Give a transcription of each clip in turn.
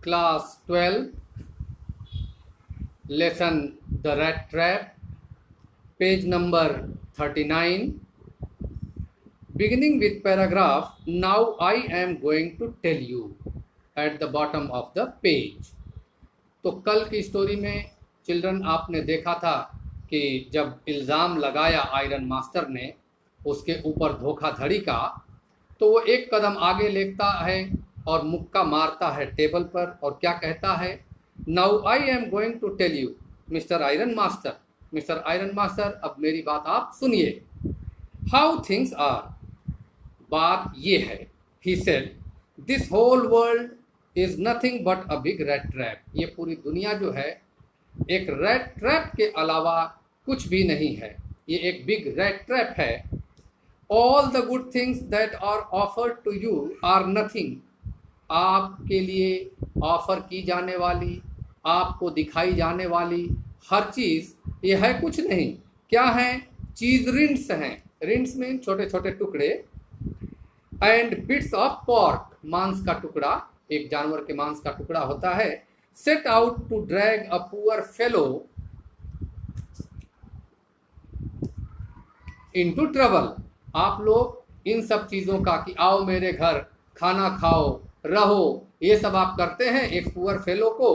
Class 12, Lesson The Rat Trap, page number 39, beginning with paragraph, now I am going to tell you, at the bottom of the page. तो कल की story में children आपने देखा था कि जब इल्ज़ाम लगाया आयरन मास्टर ने उसके ऊपर धोखाधड़ी का, तो वो एक कदम आगे लेता है और मुक्का मारता है टेबल पर और क्या कहता है, now I am going to tell you mister iron master, mister iron master अब मेरी बात आप सुनिए, हाउ थिंग्स आर, बात ये है, he said this whole world is nothing but a big rat trap, ये पूरी दुनिया जो है एक रैट ट्रैप के अलावा कुछ भी नहीं है, ये एक बिग रैट ट्रैप है। All the good things that are offered to you are nothing, आपके लिए ऑफर की जाने वाली, आपको दिखाई जाने वाली हर चीज़ ये है कुछ नहीं, क्या है, चीज़ रिंट्स हैं, रिंट्स में छोटे छोटे टुकड़े, एंड बिट्स ऑफ पॉर्क, मांस का टुकड़ा, एक जानवर के मांस का टुकड़ा होता है, set out to drag a poor fellow into trouble, आप लोग इन सब चीज़ों का कि आओ मेरे घर खाना खाओ रहो, ये सब आप करते हैं एक पुअर फेलो को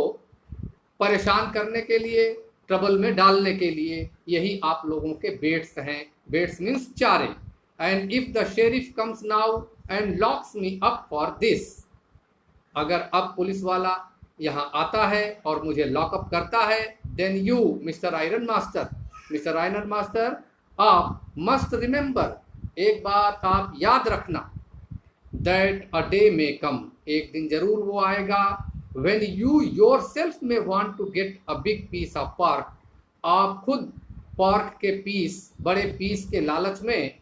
परेशान करने के लिए, ट्रबल में डालने के लिए, यही आप लोगों के बेट्स हैं, बेट्स मीन्स चारे। And if the sheriff comes now and locks me up for this, अगर अब पुलिस वाला यहाँ आता है और मुझे लॉकअप करता है, then you mister iron master, mister iron master आप मस्ट रिमेंबर, एक बात आप याद रखना, दैट अ डे मे कम, एक दिन जरूर वो आएगा, when you yourself may want to get a big piece of pork, आप खुद pork के पीस, बड़े पीस के लालच में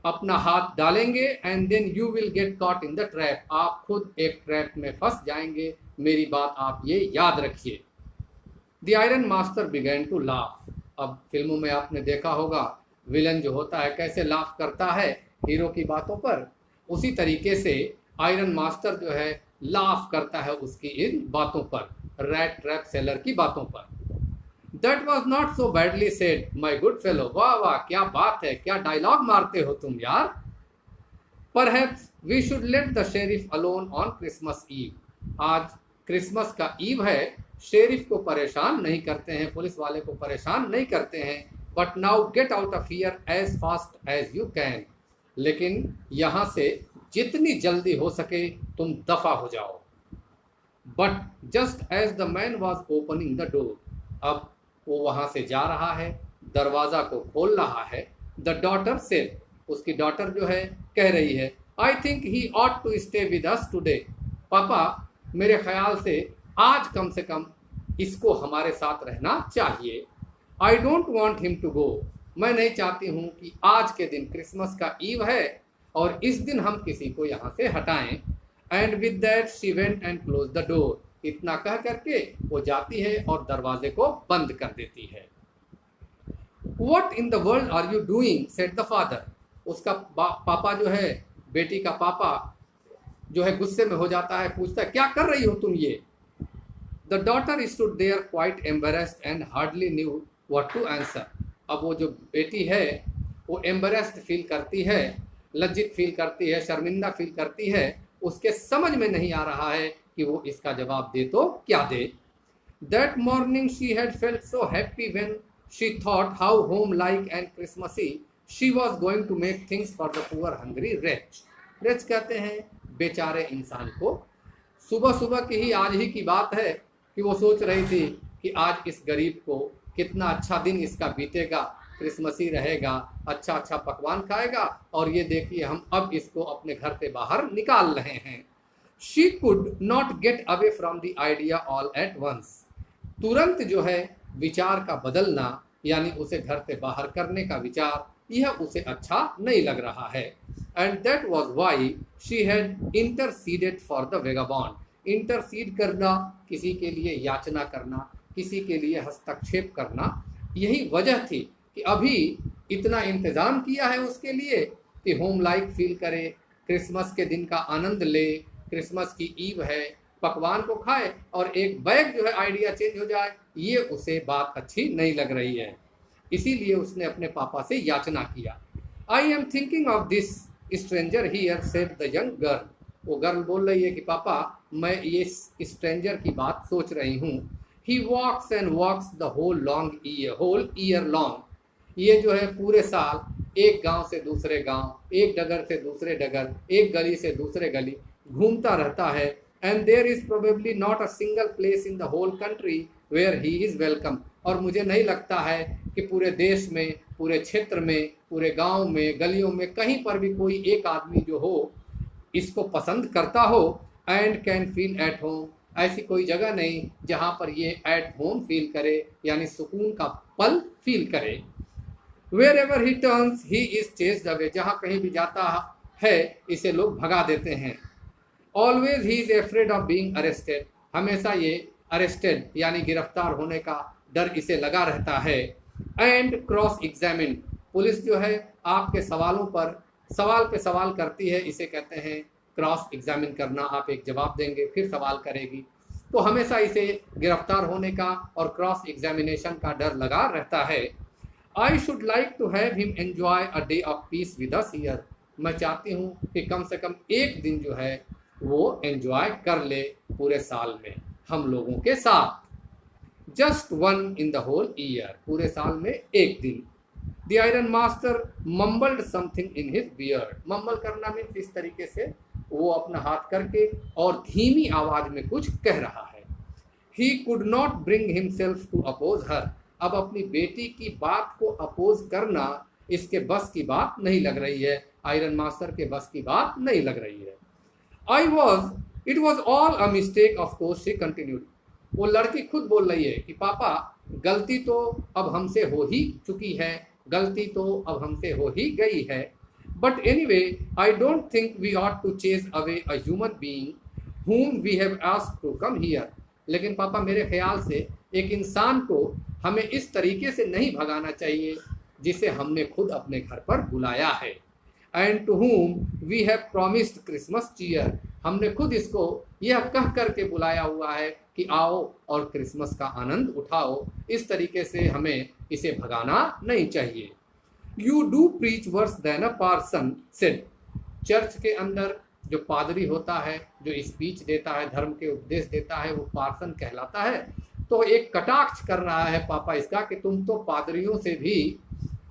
अपना हाथ डालेंगे, and then you will get caught in the trap, आप खुद एक ट्रैप में फंस जाएंगे, मेरी बात आप ये याद रखिए। The iron master began to laugh, अब फिल्मों में आपने देखा होगा विलन जो होता है कैसे लाफ करता है हीरो की बातों पर, उसी तरीके से आयरन मास्टर जो है लाफ करता है उसकी इन बातों पर, रैट ट्रैप सेलर की बातों पर। That was not so badly said my good fellow, वाह वाह क्या बात है, क्या डायलॉग मारते हो तुम यार। Perhaps we should let the sheriff alone on Christmas eve, आज क्रिसमस का ईव है, शेरिफ को परेशान नहीं करते हैं, पुलिस वाले को परेशान नहीं करते हैं, but now get out of here as fast as you can, लेकिन यहाँ से जितनी जल्दी हो सके तुम दफा हो जाओ। But just as the man was opening the door, अब वो वहाँ से जा रहा है, दरवाज़ा को खोल रहा है, द डॉटर सेड, उसकी डॉटर जो है कह रही है, I think he ought to stay with us today, पापा मेरे ख्याल से आज कम से कम इसको हमारे साथ रहना चाहिए। I don't want him to go, मैं नहीं चाहती हूँ कि आज के दिन क्रिसमस का ईव है और इस दिन हम किसी को यहाँ से हटाएं। And with that she went and close the door, इतना कह करके वो जाती है और दरवाजे को बंद कर देती है। What in the world are you doing? said the father, उसका पापा जो है, बेटी का पापा जो है गुस्से में हो जाता है, पूछता है क्या कर रही हो तुम ये। The daughter stood there quite embarrassed and hardly knew what to answer, अब वो जो बेटी है वो एम्बेरेस्ड फील करती है, लज्जित फील करती है, शर्मिंदा फील करती है, उसके समझ में नहीं आ रहा है कि वो इसका जवाब दे तो क्या दे। That morning she had felt so happy when she thought how home like and Christmassy she was going to make things for the poor hungry wretch, wretch कहते हैं बेचारे इंसान को। सुबह सुबह की ही आज ही की बात है कि वो सोच रही थी कि आज इस गरीब को कितना अच्छा दिन इसका बीतेगा, क्रिसमसी रहेगा, अच्छा अच्छा पकवान खाएगा, और ये देखिए हम अब इसको अपने घर से बाहर निकाल रहे हैं। She could not get away from the idea all at once, तुरंत जो है विचार का बदलना, यानी उसे घर से बाहर करने का विचार, यह उसे अच्छा नहीं लग रहा है। And that was why she had interceded for the vagabond, intercede करना, किसी के लिए याचना करना, किसी के लिए हस्तक्षेप करना, यही वजह थी कि अभी इतना इंतज़ाम किया है उसके लिए कि होम लाइक फील करे, क्रिसमस के दिन का आनंद ले, क्रिसमस की ईव है, पकवान को खाए और एक बैग जो है आइडिया चेंज हो जाए, ये उसे बात अच्छी नहीं लग रही है। इसीलिए उसने अपने पापा से याचना किया। I am thinking of this stranger here, said the young girl. वो गर्ल बोल रही है कि पापा मैं ये स्ट्रेंजर की बात सोच रही हूँ। He walks and walks the whole year long. ये जो है पूरे साल एक गांव से दूसरे गांव, एक डगर से दूसरे डगर, एक गली से दूसरे गली घूमता रहता है। And there is probably not a single place in the whole country where he is welcome. और मुझे नहीं लगता है कि पूरे देश में, पूरे क्षेत्र में, पूरे गांव में, गलियों में कहीं पर भी कोई एक आदमी जो हो इसको पसंद करता हो। And can feel at home. ऐसी कोई जगह नहीं जहां पर ये एट होम फील करे, यानी सुकून का पल फील करे। Wherever he turns, he is chased away। जहाँ कहीं भी जाता है इसे लोग भगा देते हैं। Always he is afraid of being arrested। हमेशा ये अरेस्टेड यानी गिरफ्तार होने का डर इसे लगा रहता है। And cross examine। पुलिस जो है आपके सवालों पर सवाल पे सवाल करती है, इसे कहते हैं क्रॉस एग्जामिन करना। आप एक जवाब देंगे फिर सवाल करेगी, तो हमेशा इसे गिरफ्तार होने का और क्रॉस एग्जामिनेशन का डर लगा रहता है। I should like to have him enjoy a day of peace with us here। मैं चाहती हूँ कि कम से कम एक दिन जो है वो एंजॉय कर ले पूरे साल में हम लोगों के साथ। Just one in the whole year. पूरे साल में एक दिन। The iron master mumbled something in his beard. Mumble करना मीन्स इस तरीके से वो अपना हाथ करके और धीमी आवाज में कुछ कह रहा है। He could not bring himself to oppose her. अब अपनी बेटी की बात को अपोज करना इसके बस की बात नहीं लग रही है, आयरन मास्टर के बस की बात नहीं लग रही है। It was all a mistake of course, she continued. वो लड़की खुद बोल रही है कि पापा गलती तो अब हमसे हो ही चुकी है, गलती तो अब हमसे हो ही गई है। But anyway I don't think we ought to chase away a human being whom we have asked to come here। लेकिन पापा मेरे ख्याल से एक इंसान को हमें इस तरीके से नहीं भगाना चाहिए जिसे हमने खुद अपने घर पर बुलाया है। And to whom we have promised Christmas cheer. हमने खुद इसको यह कह करके बुलाया हुआ है कि आओ और क्रिसमस का आनंद उठाओ। इस तरीके से हमें इसे भगाना नहीं चाहिए। You do preach worse than a parson said. Church के अंदर जो पादरी होता है, जो स्पीच देता है, धर्म के उपदेश देता है, वो पार्सन कहलाता है। तो एक कटाक्ष कर रहा है पापा इसका कि तुम तो पादरियों से भी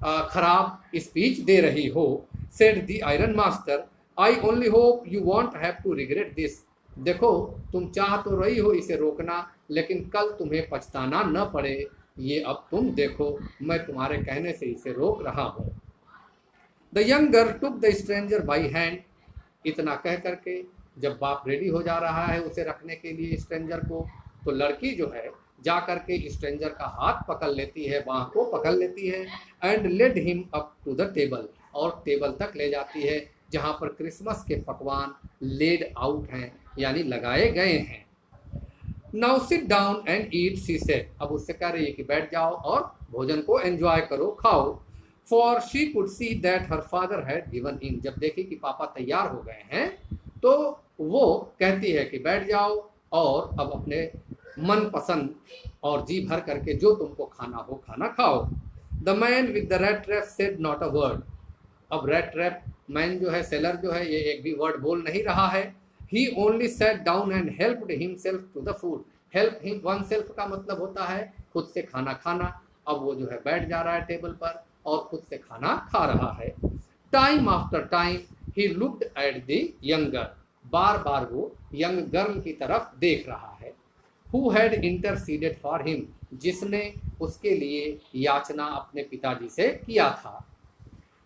खराब स्पीच दे रही हो। Said the iron master I only hope you won't have to regret this. देखो तुम चाह तो रही हो इसे रोकना, लेकिन कल तुम्हें पछताना न पड़े, ये अब तुम देखो, मैं तुम्हारे कहने से इसे रोक रहा हूँ। The young girl took the stranger by hand. इतना कह करके जब बाप रेडी हो जा रहा है उसे रखने के लिए स्ट्रेंजर को, तो लड़की जो है जा करके स्ट्रेंजर का हाथ पकड़ लेती है, बाह को पकड़ लेती है। And led him up to the table. और टेबल तक ले जाती है जहाँ पर क्रिसमस के पकवान लेड आउट हैं, यानी लगाए गए हैं। Now sit down and eat, she said. अब उससे कह रही है कि बैठ जाओ और भोजन को एंजॉय करो, खाओ। For she could see that her father had given in. जब देखी कि पापा तैयार हो गए हैं तो वो कहती है कि बैठ जाओ और अब अपने मन पसंद और जी भर करके जो तुमको खाना हो खाना खाओ। The man with the red trap said not a word. अब रेड ट्रैप मैन जो है, सेलर जो है, ये एक भी वर्ड बोल नहीं रहा है। He only sat down and helped himself to the food. Help him one self का मतलब होता है खुद से खाना खाना। अब वो जो है बैठ जा रहा है टेबल पर और खुद से खाना खा रहा है। Time after time he looked at the younger. बार बार वो यंग गर्ल की तरफ देख रहा है। Who had interceded for him. जिसने उसके लिए याचना अपने पिताजी से किया था।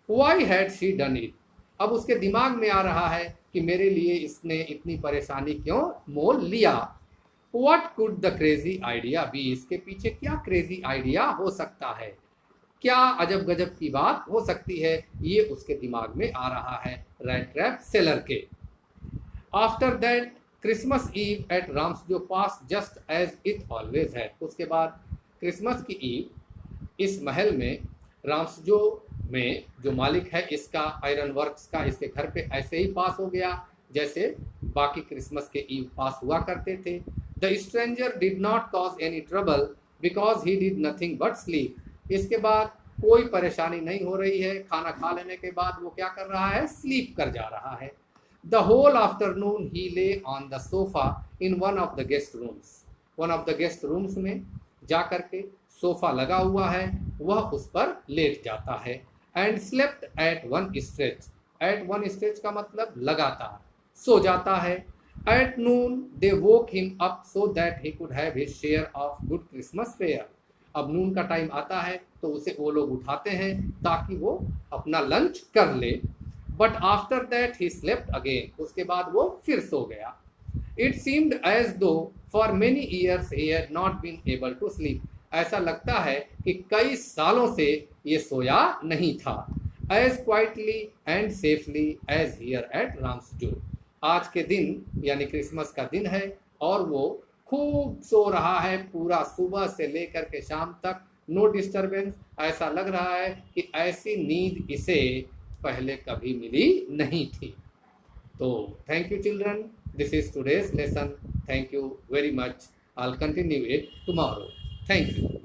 Why had she done it. अब उसके दिमाग में आ रहा है कि मेरे लिए इसने इतनी परेशानी क्यों मोल लिया। What could the crazy idea be. इसके पीछे क्या क्रेजी आइडिया हो सकता है, क्या अजब गजब की बात हो सकती है, ये उसके दिमाग में आ रहा है रेड ट्रैप सेलर के। After that Christmas eve at Ramsjo passed just as it always है। उसके बाद क्रिसमस की ईव इस महल में, राम्सजो में जो मालिक है इसका, आयरन वर्क्स का, इसके घर पे ऐसे ही पास हो गया जैसे बाकी क्रिसमस के ईव पास हुआ करते थे। The stranger did not cause any trouble because he did nothing but sleep. इसके बाद कोई परेशानी नहीं हो रही है, खाना खा लेने के बाद वो क्या कर रहा है, स्लीप कर जा रहा है। द होल आफ्टरनून ही ले on the sofa in one of the guest rooms. One of the guest rooms में जा कर के सोफा लगा हुआ है, वह उस पर लेट जाता है। And slept at one stretch. At one stretch का मतलब लगातार सो जाता है। At noon they woke him up so that he could have his share of good Christmas fare. अब नून का टाइम आता है तो उसे वो लोग उठाते हैं ताकि वो अपना लंच कर ले। But after that he slept again. उसके बाद वो फिर सो गया। It seemed as though for many years he had not been able to sleep. ऐसा लगता है कि कई सालों से ये सोया नहीं था। As quietly and safely as here at Ramsjo. आज के दिन यानी क्रिसमस का दिन है और वो खूब सो रहा है, पूरा सुबह से लेकर के शाम तक, नो डिस्टरबेंस। ऐसा लग रहा है कि ऐसी नींद इसे पहले कभी मिली नहीं थी। तो thank you children, this is today's lesson. Thank you very much. I will continue it tomorrow. Thank you.